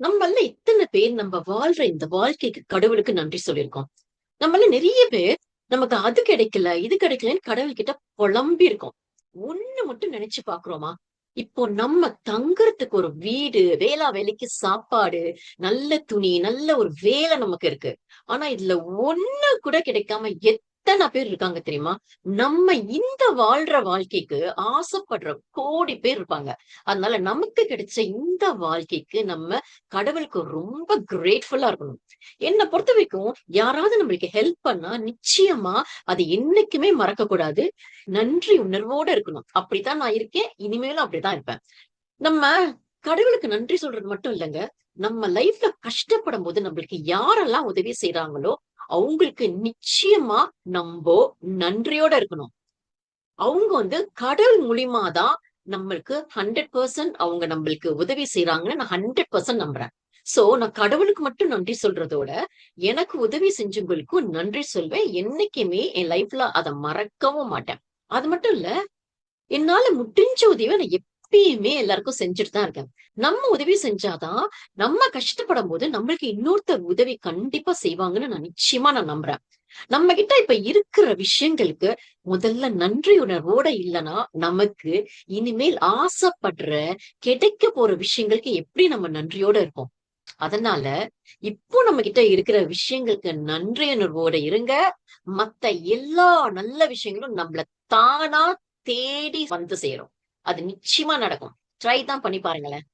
நம்மள இத்தனை பேர் நம்ம வாழ்ற இந்த வாழ்க்கைக்கு கடவுளுக்கு நன்றி சொல்லியிருக்கோம். நம்மள நிறைய பேர் நமக்கு அது கிடைக்கல, இது கிடைக்கலன்னு கடவுள்கிட்ட புலம்பி இருக்கோம். ஒண்ணு மட்டும் நினைச்சு பார்க்கிறோமா? இப்போ நம்ம தங்குறதுக்கு ஒரு வீடு, வேலைக்கு சாப்பாடு, நல்ல துணி, நல்ல ஒரு வேலை நமக்கு இருக்கு. ஆனா இதுல ஒண்ணு கூட கிடைக்காம எத்தன பேர் இருக்காங்க தெரியுமா? நம்ம இந்த வாழ்ற வாழ்க்கைக்கு ஆசைப்படுற கோடி பேர் இருப்பாங்க. அதனால நமக்கு கிடைச்ச இந்த வாழ்க்கைக்கு நம்ம கடவுளுக்கு ரொம்ப கிரேட்ஃபுல்லா இருக்கணும். என்ன பொறுத்தவரைக்கும் யாராவது நம்மளுக்கு ஹெல்ப் பண்ணா நிச்சயமா அது என்னைக்குமே மறக்கக்கூடாது. நன்றி உணர்வோட இருக்கணும். அப்படித்தான் நான் இருக்கேன். இனிமேலும் அப்படித்தான் இருப்பேன். நம்ம கடவுளுக்கு நன்றி சொல்றது மட்டும் இல்லங்க. நம்ம லைஃப்ல கஷ்டப்படும்போது நம்மளுக்கு யாரெல்லாம் உதவி செய்றாங்களோ, அவங்களுக்கு நிச்சயமா நம்போ நன்றியோட இருக்கணும். அவங்க கடவுள் மூலியமா தான் நம்மளுக்கு 100% அவங்க நம்மளுக்கு உதவி செய்றாங்கன்னு நான் 100% நம்புறேன். சோ நான் கடவுளுக்கு மட்டும் நன்றி சொல்றதோட, எனக்கு உதவி செஞ்சவங்களுக்கும் நன்றி சொல்வேன். என்னைக்குமே என் லைஃப்ல அத மறக்கவும் மாட்டேன். அது மட்டும் இல்ல, என்னால முடிஞ்ச உதவிய நான் எப்பயுமே எல்லாருக்கும் செஞ்சுட்டு தான் இருக்கேன். நம்ம உதவி செஞ்சாதான், நம்ம கஷ்டப்படும்போது நம்மளுக்கு இன்னொருத்தர் உதவி கண்டிப்பா செய்வாங்கன்னு நான் நிச்சயமா நம்புறேன். நம்ம கிட்ட இப்ப இருக்கிற விஷயங்களுக்கு முதல்ல நன்றி உணர்வோட இல்லன்னா, நமக்கு இனிமேல் ஆசைப்படுற, கிடைக்க போற விஷயங்களுக்கு எப்படி நம்ம நன்றியோட இருப்போம்? அதனால, இப்போ நம்ம கிட்ட இருக்கிற விஷயங்களுக்கு நன்றி உணர்வோட இருங்க. மத்த எல்லா நல்ல விஷயங்களும் நம்மள தானா தேடி வந்து சேரும். அது நிச்சயமா நடக்கும். ட்ரை தான் பண்ணி பாருங்களேன்.